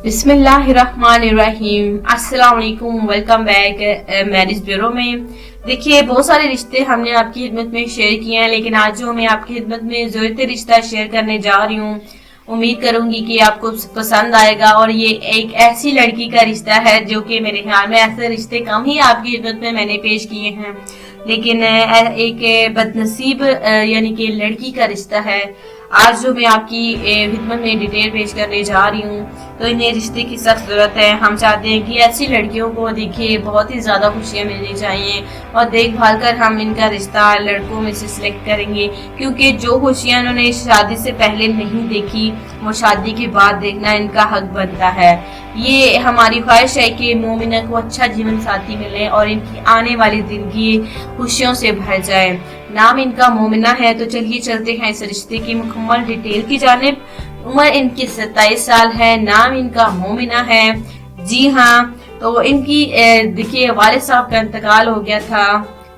बिस्मिल्लाहिर्रहमानिर्रहीम। अस्सलाम वालेकुम, वेलकम बैक मैरिज ब्यूरो में। देखिए, बहुत सारे रिश्ते हमने आपकी खिदमत में शेयर किए हैं, लेकिन आज जो मैं आपकी खिदमत में ज़रूरत रिश्ता शेयर करने जा रही हूँ, उम्मीद करूंगी कि आपको पसंद आएगा। और ये एक ऐसी लड़की का रिश्ता है जो कि मेरे ख्याल में ऐसे रिश्ते कम ही आपकी खिदमत में मैंने पेश किए हैं, लेकिन एक बदनसीब यानी कि लड़की का रिश्ता है आज जो मैं आपकी खिदमत में डिटेल पेश करने जा रही हूँ। तो इन्हें रिश्ते की सख्त जरूरत है। हम चाहते हैं कि ऐसी लड़कियों को देखिए बहुत ही ज्यादा खुशियाँ मिलनी चाहिए और देखभाल कर हम इनका रिश्ता लड़कों में से सिलेक्ट करेंगे, क्योंकि जो खुशियाँ इन्होंने शादी से पहले नहीं देखी वो शादी के बाद देखना इनका हक बनता है। ये हमारी ख्वाहिश है कि मोमिना को अच्छा जीवन साथी मिले और इनकी आने वाली जिंदगी खुशियों से भर जाए। नाम इनका मोमिना है। तो चलिए चलते हैं इस रिश्ते की मुकम्मल डिटेल की जानिब। उम्र इनकी 27 साल है। नाम इनका मोमिना है। जी हाँ, तो इनकी देखिए वालिद साहब का इंतकाल हो गया था।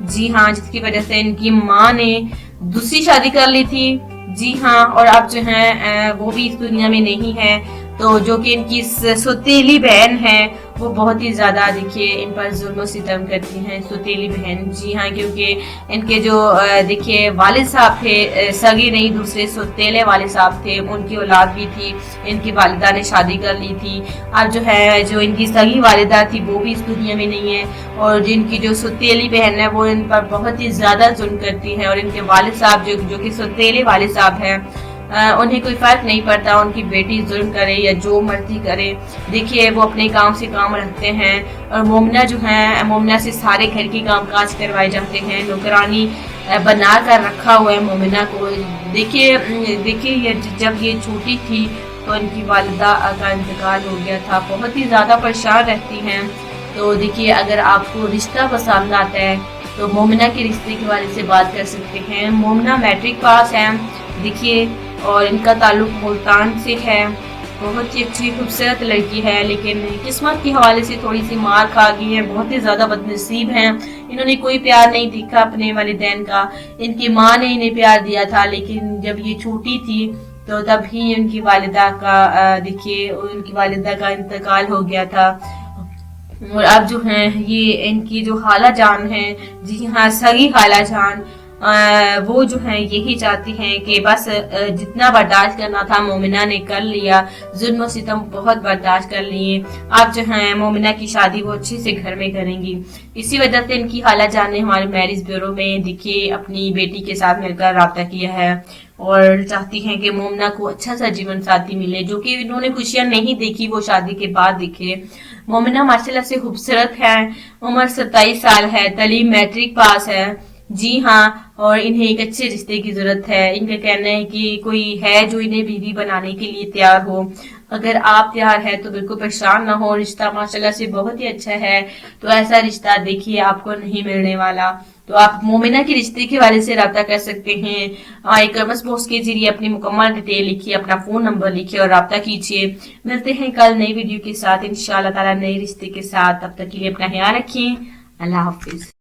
जी हाँ, जिसकी वजह से इनकी माँ ने दूसरी शादी कर ली थी। जी हाँ, और अब जो है वो भी इस दुनिया में नहीं है। तो जो कि इनकी सौतेली बहन है वो बहुत ही ज्यादा देखिए इन पर जुल्म सितम करती हैं, सौतेली बहन। जी हाँ, क्योंकि इनके जो देखिए वालिद साहब थे, सगे नहीं दूसरे सौतेले वालिद साहब थे, उनकी औलाद भी थी। इनकी वालिदा ने शादी कर ली थी। अब जो है जो इनकी सगी वालिदा थी वो भी इस दुनिया में नहीं है, और जिनकी जो सौतेली बहन है वो इन पर बहुत ही ज्यादा जुल्म करती है। और इनके वालिद साहब जो कि सौतेले वालिद साहब हैं, उन्हें कोई फर्क नहीं पड़ता उनकी बेटी जुल्म करे या जो मर्जी करे। देखिए वो अपने काम से काम रखते हैं। और मोमिना जो है, मोमिना से सारे घर के काम काज करवाए जाते हैं। नौकरानी बना कर रखा हुआ है मोमिना को। देखिए जब ये छोटी थी तो इनकी वालिदा का इंतकाल हो गया था। बहुत ही ज्यादा परेशान रहती हैं। तो देखिए अगर आपको रिश्ता पसंद आता है तो मोमिना के रिश्ते के बारे से बात कर सकते हैं। मोमिना मैट्रिक पास है देखिए, और इनका ताल्लुक मुल्तान से है। बहुत ही अच्छी खूबसूरत लड़की है, लेकिन किस्मत के हवाले से थोड़ी सी मार खा गई है। बहुत ही ज्यादा बदनसीब हैं। इन्होंने कोई प्यार नहीं दिखा अपने वालिदैन का। इनकी माँ ने इन्हें प्यार दिया था, लेकिन जब ये छोटी थी तो तभी उनकी वालिदा का देखिए उनकी वालिदा का इंतकाल हो गया था। और अब जो है ये इनकी जो खाला जान है, जी हाँ सगी खाला जान, वो जो है यही चाहती हैं कि बस जितना बर्दाश्त करना था मोमिना ने कर लिया। जुल्म सितम बहुत बर्दाश्त कर लिए। अब जो है मोमिना की शादी वो अच्छे से घर में करेंगी। इसी वजह से इनकी खाला जान ने हमारे मैरिज ब्यूरो में देखिए अपनी बेटी के साथ मिलकर राब्ता किया है और चाहती हैं कि मोमिना को अच्छा सा जीवन साथी मिले, जो कि इन्होंने खुशियां नहीं देखी वो शादी के बाद दिखे। मोमिना माशाल्लाह से खूबसूरत है। उम्र 27 साल है। तालीम मैट्रिक पास है। जी हाँ, और इन्हें एक अच्छे रिश्ते की जरूरत है। इनका कहना है कि कोई है जो इन्हें बीवी बनाने के लिए तैयार हो। अगर आप तैयार है तो बिल्कुल परेशान ना हो। रिश्ता माशाल्लाह से बहुत ही अच्छा है। तो ऐसा रिश्ता देखिए आपको नहीं मिलने वाला। तो आप मोमिना के रिश्ते के बारे से राब्ता कर सकते हैं। एक पोस्ट के जरिए अपनी मुकम्मल डिटेल लिखिए, अपना फोन नंबर लिखिए और राब्ता कीजिए। मिलते हैं कल नई वीडियो के साथ इंशाअल्लाह ताला, नए रिश्ते के साथ। तब तक के लिए अपना ख्याल रखिए। अल्लाह हाफिज।